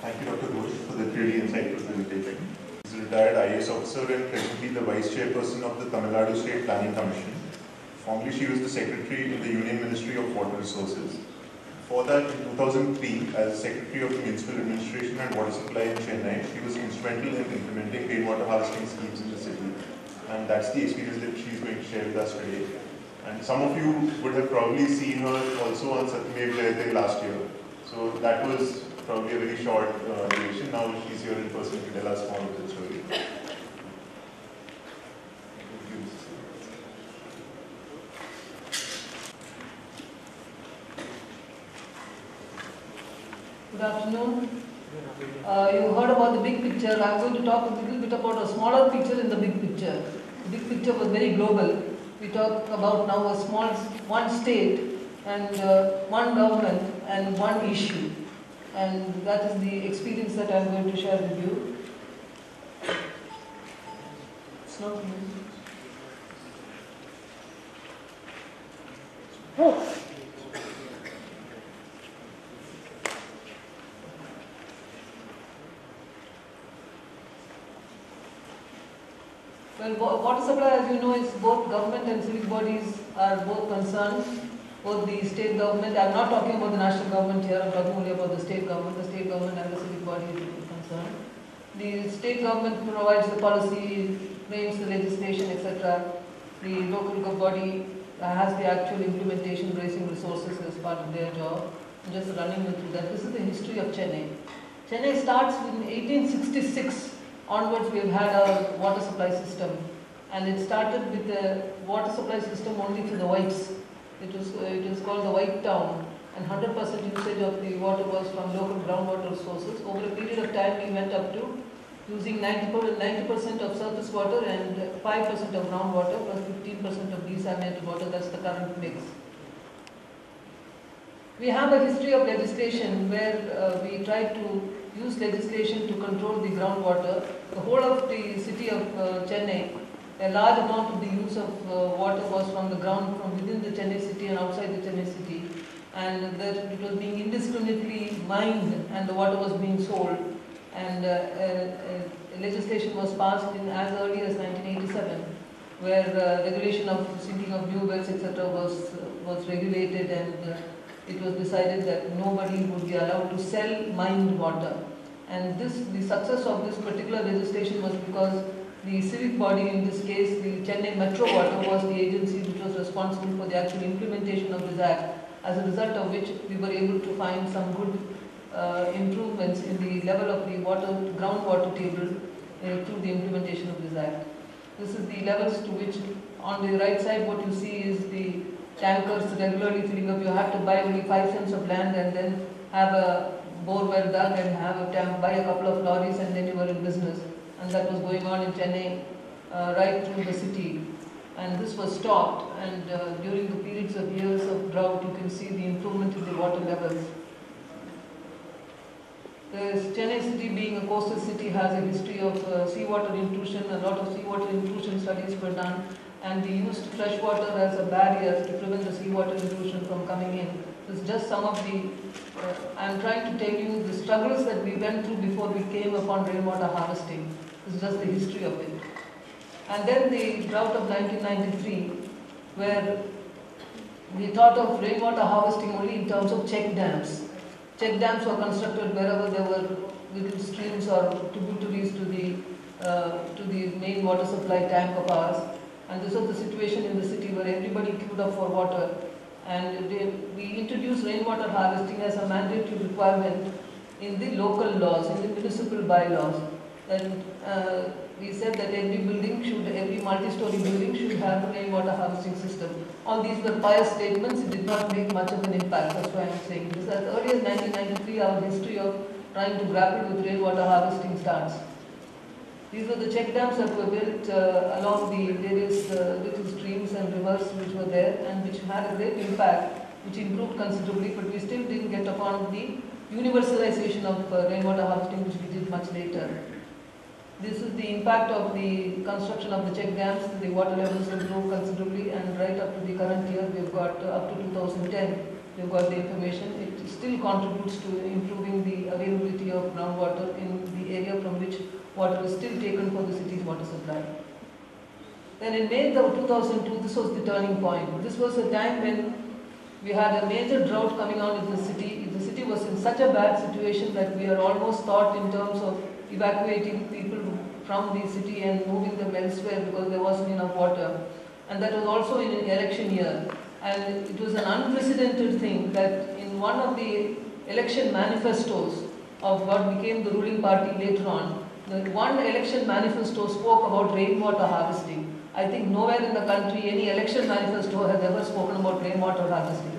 Thank you, Dr. Ghosh, for the really insightful presentation. He is a retired IAS officer and presently the Vice Chairperson of the Nadu State Planning Commission. Formerly, she was the Secretary in the Union Ministry of Water Resources. For that, in 2003, as Secretary of the Municipal Administration and Water Supply in Chennai, she was instrumental in implementing rainwater harvesting schemes in the city. And that's the experience that she is going to share with us today. And some of you would have probably seen her also on Satyamev Jayate last year. So that was probably a very short duration. Now she's here in person to tell us more of the story. Good afternoon. You heard about the big picture. I'm going to talk a little bit about a smaller picture in the big picture. The big picture was very global. We talk about now one state and one government and one issue. And that is the experience that I'm going to share with you. It's not Well, water supply, as you know, is both government and civic bodies are both concerned. Both the state government, I'm not talking about the national government here, I'm talking only about the state government. The state government and the civic body is concerned. The state government provides the policy, frames the legislation, etc. The local body has the actual implementation, raising resources as part of their job. I'm just running you through that. This is the history of Chennai. Chennai starts in 1866. Onwards, we have had our water supply system, and it started with a water supply system only for the whites. It was called the White Town, and 100% usage of the water was from local groundwater sources. Over a period of time, we went up to using 90% of surface water and 5% of groundwater plus 15% of desalinated water. That's the current mix. We have a history of legislation where we tried to use legislation to control the groundwater. The whole of the city of Chennai, a large amount of the use of water was from the ground, from within the Chennai city and outside the Chennai city. And it was being indiscriminately mined and the water was being sold. And legislation was passed in as early as 1987, where regulation of sinking of new wells, etc. was regulated, and it was decided that nobody would be allowed to sell mined water. And the success of this particular legislation was because the civic body, in this case the Chennai Metro Water, was the agency which was responsible for the actual implementation of this act, as a result of which we were able to find some good improvements in the level of the groundwater table through the implementation of this act. This is the levels to which, on the right side, what you see is the tankers regularly filling up. You have to buy only 5 cents of land and then have a bore well dug and have a tank, buy a couple of lorries, and then you were in business. And that was going on in Chennai right through the city. And this was stopped, and during the periods of years of drought, you can see the improvement in the water levels. The Chennai city, being a coastal city, has a history of seawater intrusion. A lot of seawater intrusion studies were done, and we used fresh water as a barrier to prevent the seawater intrusion from coming in. This is just some of the, I'm trying to tell you the struggles that we went through before we came upon rainwater harvesting. This is just the history of it. And then the drought of 1993, where we thought of rainwater harvesting only in terms of check dams. Check dams were constructed wherever there were little streams or tributaries to the main water supply tank of ours. And this was the situation in the city where everybody queued up for water. And we introduced rainwater harvesting as a mandatory requirement in the local laws, in the municipal bylaws. And we said that every multi-story building should have a rainwater harvesting system. All these were pious statements. It did not make much of an impact. That's why I'm saying this. As early as 1993, our history of trying to grapple with rainwater harvesting starts. These were the check dams that were built along the various little streams and rivers which were there, and which had a great impact, which improved considerably, but we still didn't get upon the universalization of rainwater harvesting, which we did much later. This is the impact of the construction of the check dams. The water levels improved considerably, and right up to the current year, we've got up to 2010. you've got the information, it still contributes to improving the availability of groundwater in the area from which water is still taken for the city's water supply. Then in May of 2002, this was the turning point. This was a time when we had a major drought coming on in the city. The city was in such a bad situation that we are almost thought in terms of evacuating people from the city and moving them elsewhere because there wasn't enough water. And that was also in an election year. And it was an unprecedented thing that in one of the election manifestos of what became the ruling party later on, the one election manifesto spoke about rainwater harvesting. I think nowhere in the country any election manifesto has ever spoken about rainwater harvesting.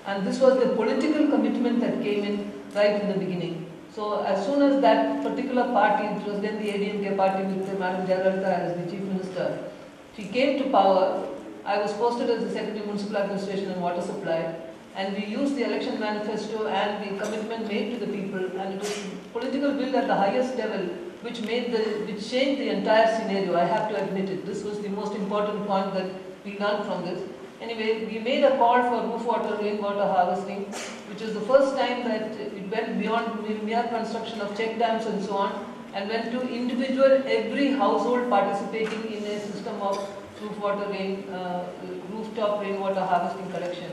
And this was the political commitment that came in right in the beginning. So as soon as that particular party, it was then the ADMK party with Madam Jayalalitha as the Chief Minister, she came to power. I was posted as the Secretary of Municipal Administration and Water Supply, and we used the election manifesto and the commitment made to the people, and it was political will at the highest level which changed the entire scenario. I have to admit it. This was the most important point that we learned from this. Anyway, we made a call for roof water, rainwater harvesting, which was the first time that it went beyond mere construction of check dams and so on, and went to every household participating in a system of rooftop rainwater harvesting collection.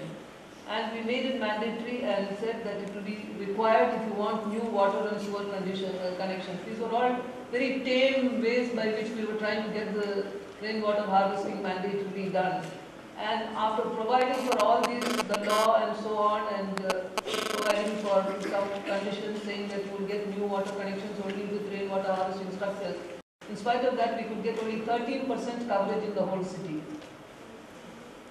And we made it mandatory and said that it will be required if you want new water and sewer connections. These were all very tame ways by which we were trying to get the rainwater harvesting mandatorily done. And after providing for all these, the law and so on, and providing for some conditions saying that you will get new water connections only with rainwater harvesting structures, in spite of that we could get only 13% coverage in the whole city.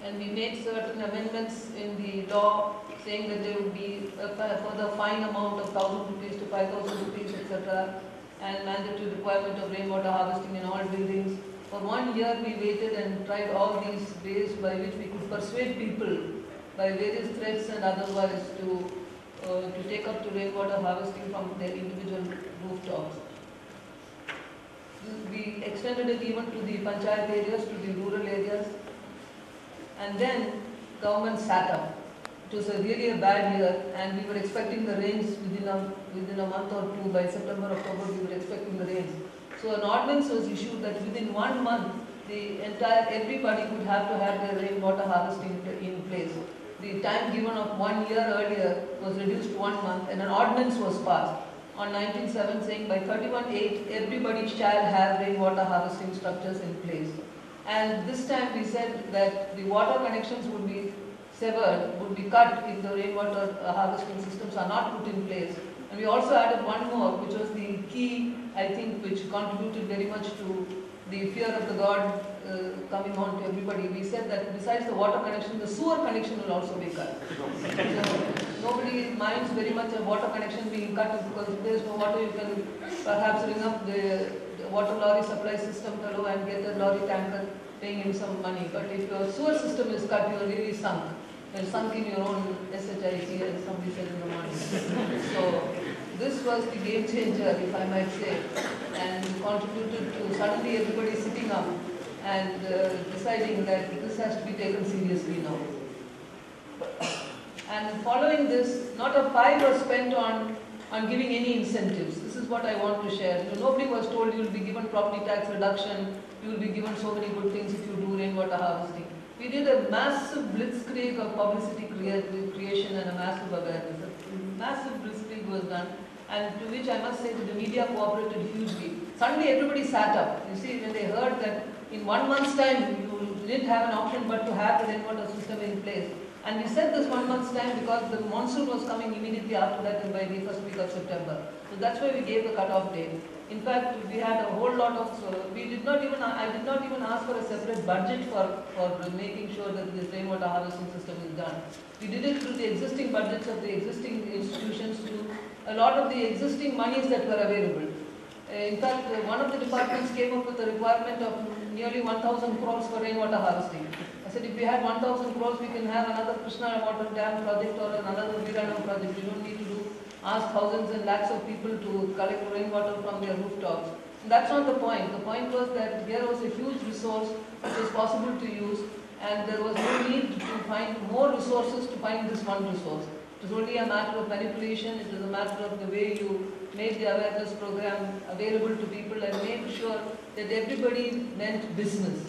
And we made certain amendments in the law saying that there would be a further fine amount of 1,000 rupees to 5,000 rupees, etc., and mandatory requirement of rainwater harvesting in all buildings. For 1 year we waited and tried all these ways by which we could persuade people by various threats and otherwise to take up to rainwater harvesting from their individual rooftops. We extended it even to the panchayat areas, to the rural areas. And then government sat up. It was really a bad year, and we were expecting the rains within a month or two. By September, October, we were expecting the rains. So an ordinance was issued that within 1 month, everybody would have to have their rainwater harvesting in place. The time given of 1 year earlier was reduced to 1 month, and an ordinance was passed on 19/7 saying by 31/8 everybody shall have rainwater harvesting structures in place. And this time we said that the water connections would be severed, would be cut if the rainwater harvesting systems are not put in place. And we also added one more, which was the key, I think, which contributed very much to the fear of the God coming on to everybody. We said that besides the water connection, the sewer connection will also be cut. So nobody minds very much a water connection being cut because if there is no water, you can perhaps ring up the water lorry supply system fellow and get a lorry tanker paying him some money. But if your sewer system is cut, you are really sunk. You're sunk in your own SHIT, as somebody said in the morning. So this was the game changer, if I might say, and contributed to suddenly everybody sitting up and deciding that this has to be taken seriously now. And following this, not a pie was spent on giving any incentives. This is what I want to share. Nobody was told you will be given property tax reduction, you will be given so many good things if you do rainwater harvesting. We did a massive blitzkrieg of publicity creation and a massive awareness. A massive blitzkrieg was done, and to which I must say that the media cooperated hugely. Suddenly everybody sat up. You see, when they heard that in 1 month's time you didn't have an option but to have the rainwater system in place. And we said this 1 month's time because the monsoon was coming immediately after that and by the first week of September. So that's why we gave the cut-off date. In fact, we had a whole lot of, I did not even ask for a separate budget for making sure that this rainwater harvesting system is done. We did it through the existing budgets of the existing institutions, through a lot of the existing monies that were available. In fact, one of the departments came up with a requirement of nearly 1,000 crores for rainwater harvesting. I said, if we had 1,000 crores, we can have another Krishna water dam project or another Viranam project. We don't need to ask thousands and lakhs of people to collect rainwater from their rooftops. And that's not the point. The point was that there was a huge resource which was possible to use, and there was no need to find more resources to find this one resource. It was only a matter of manipulation, it was a matter of the way you made the awareness program available to people and made sure that everybody meant business.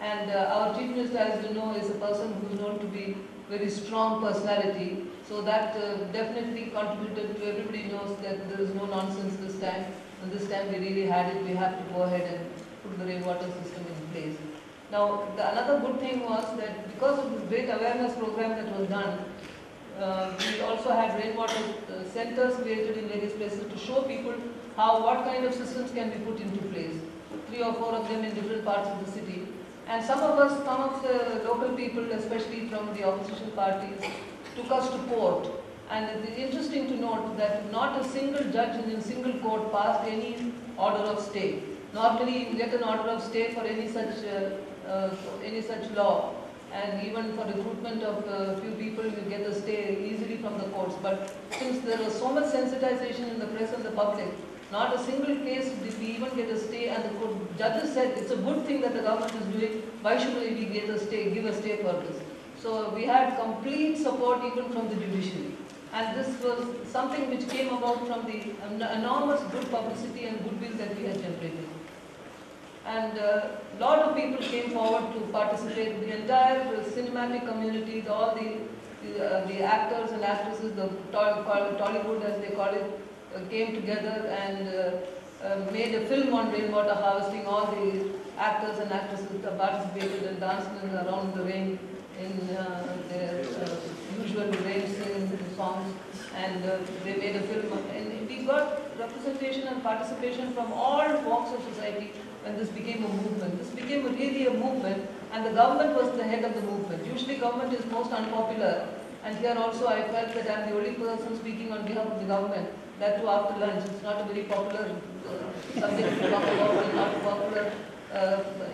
And our Chief Minister, as you know, is a person who is known to be very strong personality, so that definitely contributed to everybody knows that there is no nonsense this time, and this time we really had it. We have to go ahead and put the rainwater system in place. Now, another good thing was that because of this great awareness program that was done, we also had rainwater centers created in various places to show people what kind of systems can be put into place. 3 or 4 of them in different parts of the city. And some of the local people, especially from the opposition parties, took us to court. And it is interesting to note that not a single judge in a single court passed any order of stay. Normally, you get an order of stay for any such law. And even for recruitment of a few people, you get a stay easily from the courts. But since there was so much sensitization in the press and the public, not a single case did we even get a stay, and the judges said it's a good thing that the government is doing. Why should we get a stay, give a stay for this? So we had complete support even from the judiciary. And this was something which came about from the enormous good publicity and goodwill that we had generated. And a lot of people came forward to participate. The entire cinematic community, all the actors and actresses, the Tollywood as they call it, came together and made a film on rainwater harvesting. All the actors and actresses participated and danced around the rain in their usual rain singing songs, and they made a film. And we got representation and participation from all walks of society when this became a movement. This became really a movement, and the government was the head of the movement. Usually government is most unpopular, and here also I felt that I am the only person speaking on behalf of the government, that too after lunch. It's not a very popular subject to talk about, and not a popular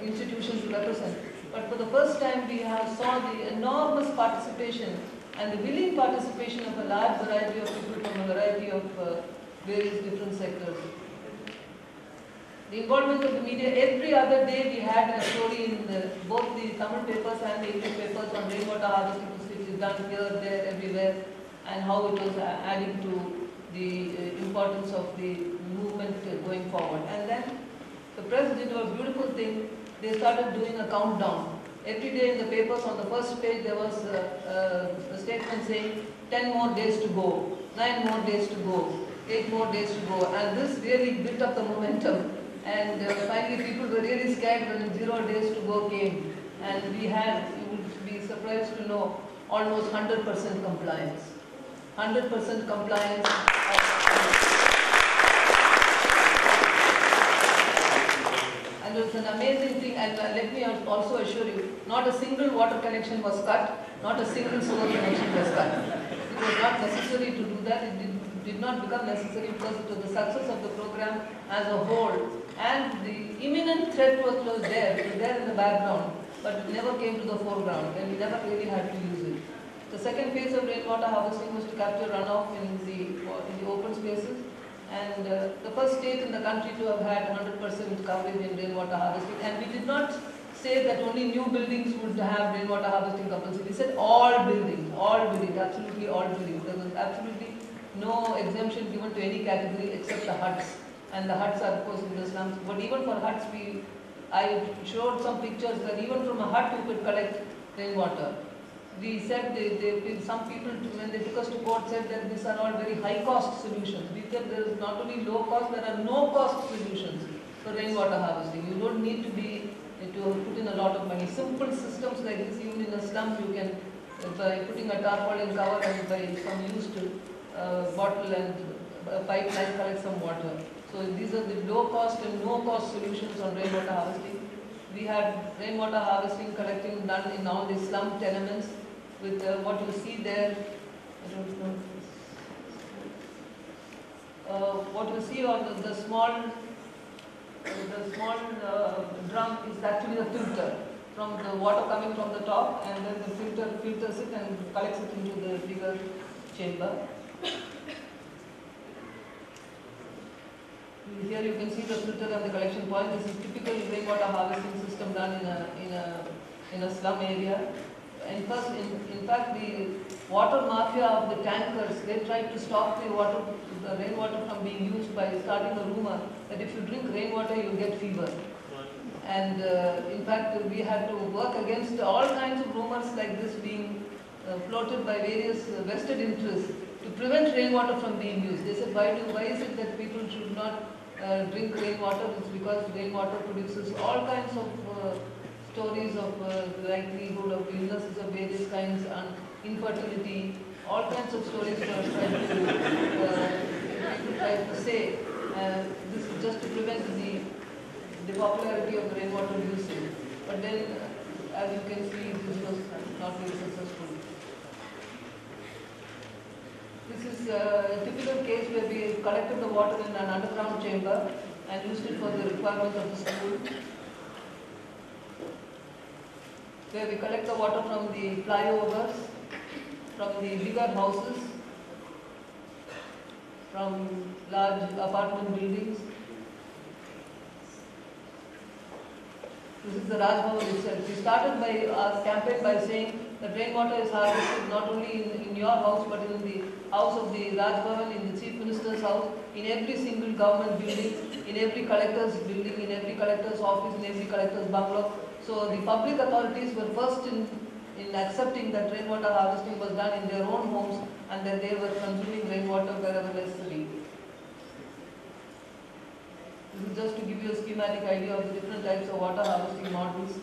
institution to represent. But for the first time we saw the enormous participation and the willing participation of a large variety of people from a variety of various different sectors. The involvement of the media, every other day we had a story in both the Tamil papers and the English papers on rainwater harvesting, which is done here, there, everywhere, and how it was adding to the importance of the movement going forward. And then the press did a beautiful thing. They started doing a countdown. Every day in the papers, on the first page, there was a statement saying 10 more days to go, 9 more days to go, 8 more days to go. And this really built up the momentum. And finally people were really scared when 0 days to go came. And we had, you would be surprised to know, almost 100% compliance. 100% compliance. And it was an amazing thing, and let me also assure you, not a single water connection was cut, not a single sewer connection was cut. It was not necessary to do that. It did not become necessary because it was the success of the program as a whole. And the imminent threat was there. It was there in the background, but it never came to the foreground, and we never really had to use it. The second phase of rainwater harvesting was to capture runoff in the open spaces. And the first state in the country to have had 100% coverage in rainwater harvesting. And we did not say that only new buildings would have rainwater harvesting compulsory. We said all buildings, absolutely all buildings. There was absolutely no exemption given to any category except the huts. And the huts are of course in the slums. But even for huts, I showed some pictures that even from a hut you could collect rainwater. We said some people, when they took us to court, said that these are all very high-cost solutions. We said there is not only low cost, there are no-cost solutions for rainwater harvesting. You don't need to put in a lot of money. Simple systems like this, even in a slum, you can, by putting a tarpaulin cover and by some used bottle and pipeline, collect some water. So these are the low-cost and no-cost solutions on rainwater harvesting. We had rainwater harvesting collecting done in all the slum tenements. With what you see there, I don't know. What you see on the small drum is actually a filter from the water coming from the top, and then the filter filters it and collects it into the bigger chamber. Here you can see the filter and the collection point. This is typical rainwater harvesting system done in a in a slum area. And first, in fact, the water mafia of the tankers, they tried to stop the rainwater from being used by starting a rumor that if you drink rainwater, you get fever. And in fact, we had to work against all kinds of rumors like this being floated by various vested interests to prevent rainwater from being used. They said, why is it that people should not drink rainwater? It's because rainwater produces all kinds of stories of likelihood of illnesses of various kinds and infertility, all kinds of stories were tried to say. This is just to prevent the popularity of the rainwater usage. But then, as you can see, this was not very successful. This is a typical case where we collected the water in an underground chamber and used it for the requirements of the school. Where we collect the water from the flyovers, from the bigger houses, from large apartment buildings. This is the Raj Bhavan itself. We started by our campaign by saying that rainwater is harvested not only in your house but in the house of the Raj Bhavan, in the Chief Minister's house, in every single government building, in every collector's building, in every collector's office, in every collector's bungalow. So the public authorities were first in accepting that rainwater harvesting was done in their own homes and that they were consuming rainwater wherever necessary. This is just to give you a schematic idea of the different types of water harvesting models.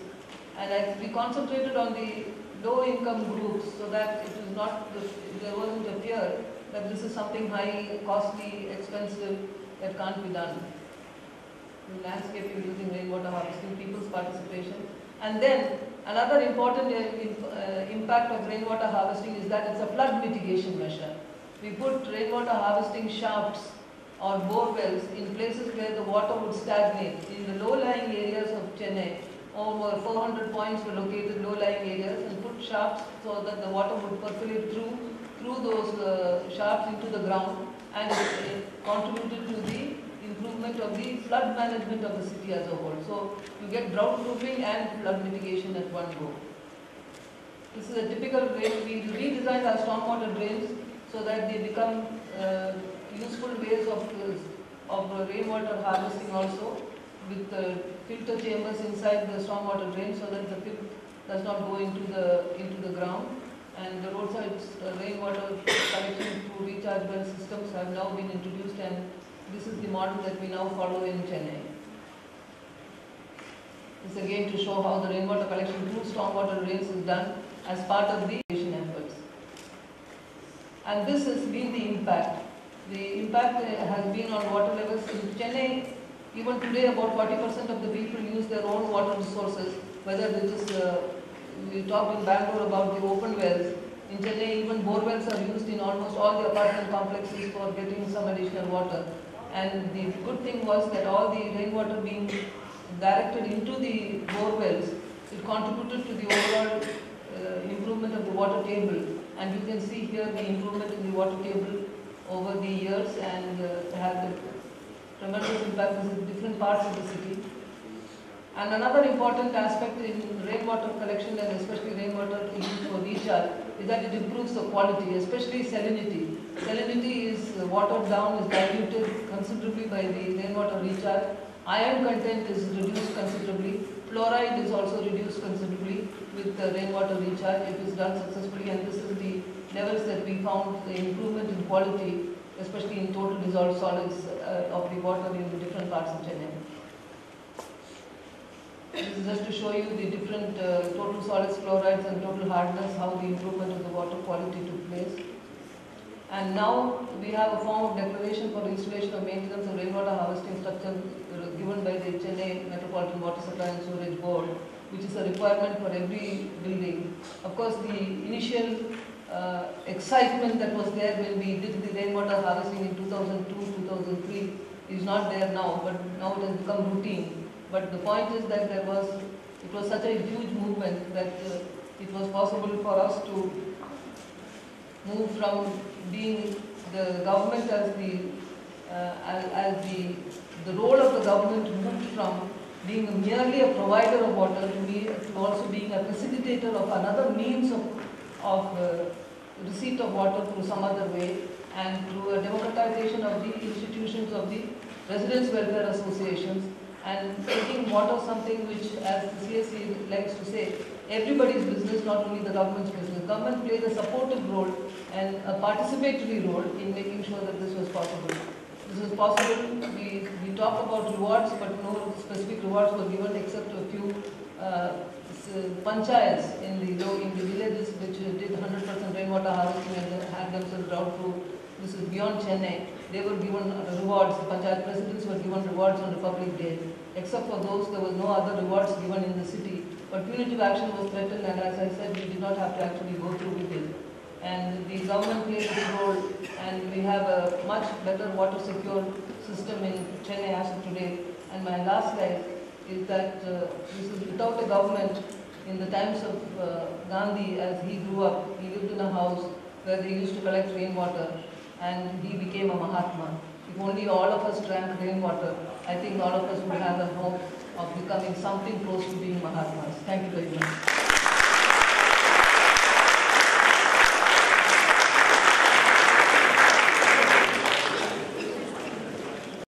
And we concentrated on the low-income groups so that it is not, there wasn't a fear that this is something high, costly, expensive, that can't be done. In landscaping using rainwater harvesting, people's participation. And then another important impact of rainwater harvesting is that it's a flood mitigation measure. We put rainwater harvesting shafts or bore wells in places where the water would stagnate. In the low-lying areas of Chennai, over 400 points were located low-lying areas, and put shafts so that the water would percolate through those shafts into the ground, and it contributed to the improvement of the flood management of the city as a whole. So you get drought proofing and flood mitigation at one go. This is a typical drain. We redesigned our stormwater drains so that they become useful ways of rainwater harvesting also, with filter chambers inside the stormwater drain so that the filth does not go into the ground. And the roadside rainwater collection through recharge well systems have now been introduced, and this is the model that we now follow in Chennai. This is again to show how the rainwater collection through stormwater drains is done as part of the irrigation efforts. And this has been the impact. The impact has been on water levels in Chennai. Even today, about 40% of the people use their own water resources, whether it is, we talked in Bangalore about the open wells. In Chennai, even bore wells are used in almost all the apartment complexes for getting some additional water. And the good thing was that all the rainwater being directed into the bore wells, it contributed to the overall improvement of the water table. And you can see here the improvement in the water table over the years, and had a tremendous impact in different parts of the city. And another important aspect in rainwater collection, and especially rainwater used for recharge, is that it improves the quality, especially salinity. Salinity is watered down, is diluted considerably by the rainwater recharge. Iron content is reduced considerably. Fluoride is also reduced considerably with the rainwater recharge if it's done successfully, and this is the levels that we found the improvement in quality, especially in total dissolved solids of the water in the different parts of Chennai. This is just to show you the different total solids, chlorides and total hardness, how the improvement of the water quality took place. And now we have a form of declaration for installation of maintenance of rainwater harvesting structure given by the Chennai Metropolitan Water Supply and Sewerage Board, which is a requirement for every building. Of course, the initial excitement that was there when we did the rainwater harvesting in 2002-2003 is not there now, but now it has become routine. But the point is that it was such a huge movement that it was possible for us to move from being the government as the role of the government moved from being merely a provider of water to also being a facilitator of another means of receipt of water through some other way, and through a democratization of the institutions of the residents' welfare associations, and taking water something which, as the CSC likes to say, everybody's business, not only the government's business. Government played a supportive role and a participatory role in making sure that this was possible. This was possible. We talk about rewards, but no specific rewards were given except a few panchayats in the villages which did 100% rainwater harvesting and had themselves drought-proof. This is beyond Chennai. They were given rewards. The panchayat presidents were given rewards on Republic Day. Except for those, there was no other rewards given in the city. But punitive action was threatened, and as I said, we did not have to actually go through with it. And the government played its role, and we have a much better water secure system in Chennai as of today. And my last slide is that this is without a government. In the times of Gandhi, as he grew up, he lived in a house where they used to collect rainwater, and he became a Mahatma. If only all of us drank rainwater, I think all of us would have a hope of becoming something close to being Mahatmas. Thank you very much.